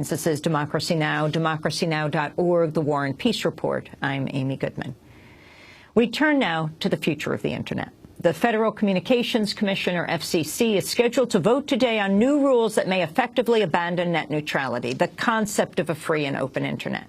headlines. This is Democracy Now!, democracynow.org, The War and Peace Report. I'm Amy Goodman. We turn now to the future of the Internet. The Federal Communications Commission, or FCC, is scheduled to vote today on new rules that may effectively abandon net neutrality, the concept of a free and open Internet.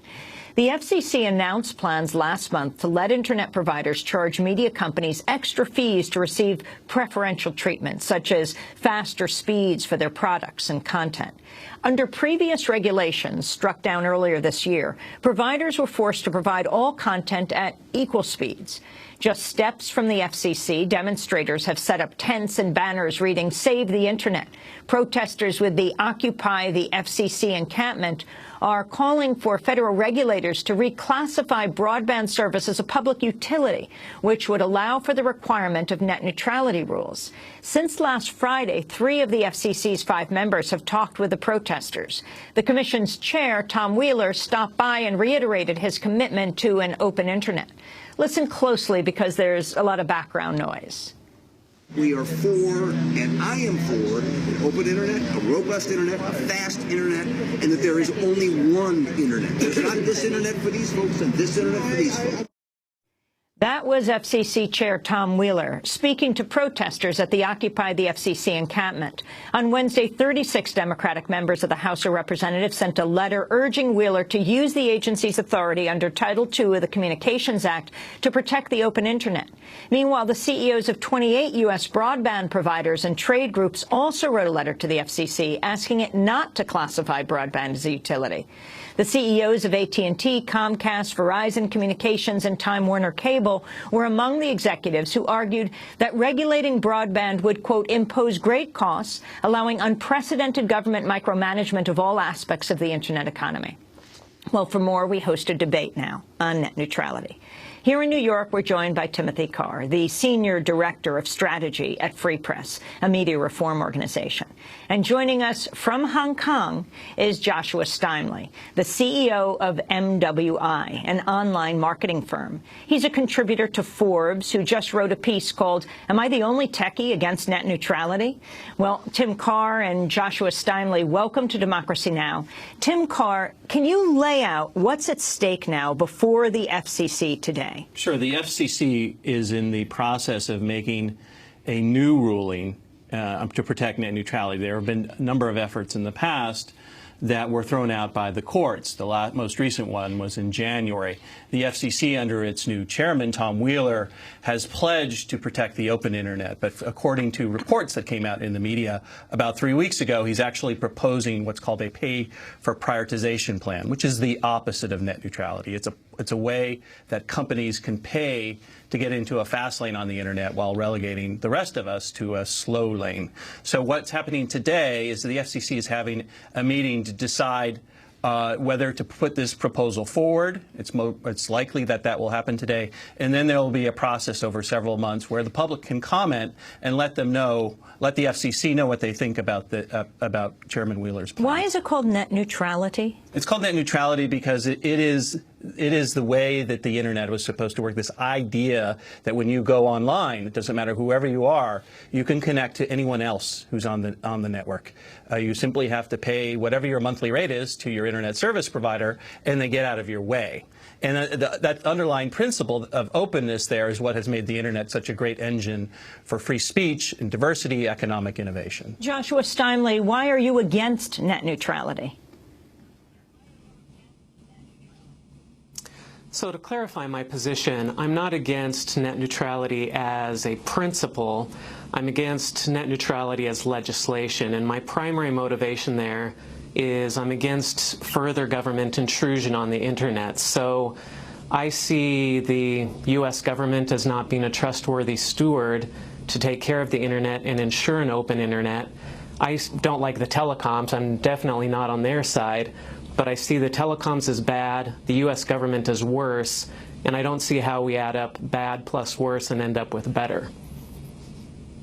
The FCC announced plans last month to let Internet providers charge media companies extra fees to receive preferential treatment, such as faster speeds for their products and content. Under previous regulations struck down earlier this year, providers were forced to provide all content at equal speeds. Just steps from the FCC, demonstrators have set up tents and banners reading "Save the Internet." Protesters with the Occupy the FCC encampment are calling for federal regulators to reclassify broadband service as a public utility, which would allow for the requirement of net neutrality rules. Since last Friday, 3 of the FCC's 5 members have talked with the protesters. The Commission's chair, Tom Wheeler, stopped by and reiterated his commitment to an open Internet. Listen closely because there's a lot of background noise. We are for, and I am for, an open Internet, a robust Internet, a fast Internet, and that there is only one Internet. There's not this Internet for these folks and this Internet for these folks. That was FCC Chair Tom Wheeler speaking to protesters at the Occupy the FCC encampment. On Wednesday, 36 Democratic members of the House of Representatives sent a letter urging Wheeler to use the agency's authority under Title II of the Communications Act to protect the open Internet. Meanwhile, the CEOs of 28 U.S. broadband providers and trade groups also wrote a letter to the FCC asking it not to classify broadband as a utility. The CEOs of AT&T, Comcast, Verizon Communications, and Time Warner Cable were among the executives who argued that regulating broadband would, quote, impose great costs, allowing unprecedented government micromanagement of all aspects of the Internet economy. Well, for more, we host a debate now on net neutrality. Here in New York, we're joined by Timothy Carr, the Senior Director of Strategy at Free Press, a media reform organization. And joining us from Hong Kong is Joshua Steinle, the CEO of MWI, an online marketing firm. He's a contributor to Forbes, who just wrote a piece called, "Am I the Only Techie Against Net Neutrality?" Well, Tim Carr and Joshua Steinle, welcome to Democracy Now! Tim Carr, can you lay out what's at stake now before the FCC today? Sure. The FCC is in the process of making a new ruling to protect net neutrality. There have been a number of efforts in the past that were thrown out by the courts. The most recent one was in January. The FCC, under its new chairman, Tom Wheeler, has pledged to protect the open Internet. But according to reports that came out in the media about 3 weeks ago, he's actually proposing what's called a pay-for-prioritization plan, which is the opposite of net neutrality. It's a way that companies can pay to get into a fast lane on the Internet while relegating the rest of us to a slow lane. So what's happening today is the FCC is having a meeting to decide whether to put this proposal forward. It's likely that will happen today. And then there will be a process over several months where the public can comment and let the FCC know what they think about Chairman Wheeler's plan. Why is it called net neutrality? It's called net neutrality because it is the way that the Internet was supposed to work. This idea that when you go online, it doesn't matter whoever you are, you can connect to anyone else who's on the network. You simply have to pay whatever your monthly rate is to your Internet service provider, and they get out of your way. And that underlying principle of openness there is what has made the Internet such a great engine for free speech and diversity, economic innovation. Joshua Steinle, why are you against net neutrality? So to clarify my position, I'm not against net neutrality as a principle. I'm against net neutrality as legislation, and my primary motivation there is I'm against further government intrusion on the Internet. So I see the U.S. government as not being a trustworthy steward to take care of the Internet and ensure an open Internet. I don't like the telecoms. I'm definitely not on their side. But I see the telecoms as bad, the U.S. government as worse, and I don't see how we add up bad plus worse and end up with better.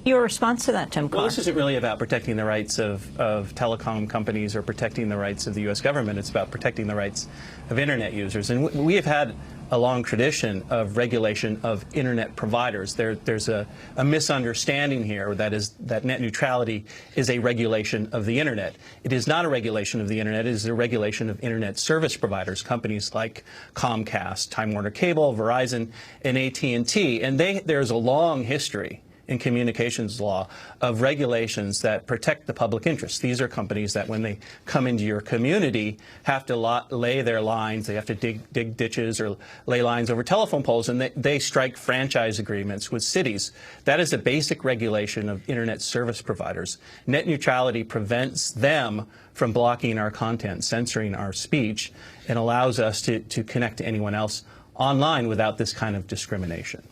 Your response to that, Tim Carr? Well, this isn't really about protecting the rights of telecom companies or protecting the rights of the U.S. government. It's about protecting the rights of Internet users. And we have had a long tradition of regulation of Internet providers. There's a misunderstanding here that net neutrality is a regulation of the Internet. It is not a regulation of the Internet. It is a regulation of Internet service providers, companies like Comcast, Time Warner Cable, Verizon, and AT&T. And there's a long history in communications law of regulations that protect the public interest. These are companies that when they come into your community have to lay their lines, they have to dig ditches or lay lines over telephone poles, and they strike franchise agreements with cities. That is a basic regulation of Internet service providers. Net neutrality prevents them from blocking our content, censoring our speech, and allows us to connect to anyone else online without this kind of discrimination.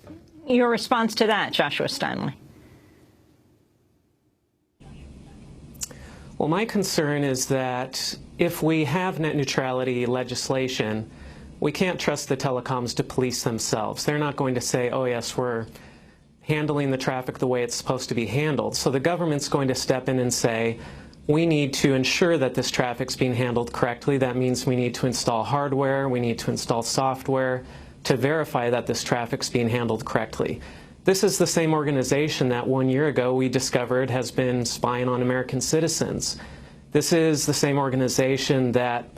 Your response to that, Joshua Steinle? Well, my concern is that if we have net neutrality legislation, we can't trust the telecoms to police themselves. They're not going to say, oh, yes, we're handling the traffic the way it's supposed to be handled. So the government's going to step in and say, we need to ensure that this traffic's being handled correctly. That means we need to install hardware, we need to install software to verify that this traffic's being handled correctly. This is the same organization that 1 year ago we discovered has been spying on American citizens. This is the same organization that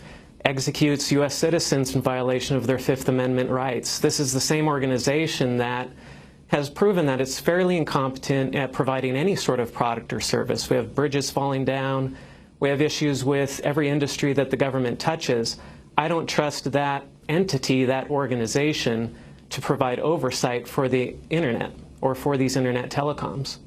executes U.S. citizens in violation of their Fifth Amendment rights. This is the same organization that has proven that it's fairly incompetent at providing any sort of product or service. We have bridges falling down. We have issues with every industry that the government touches. I don't trust that entity, that organization, to provide oversight for the Internet or for these Internet telecoms.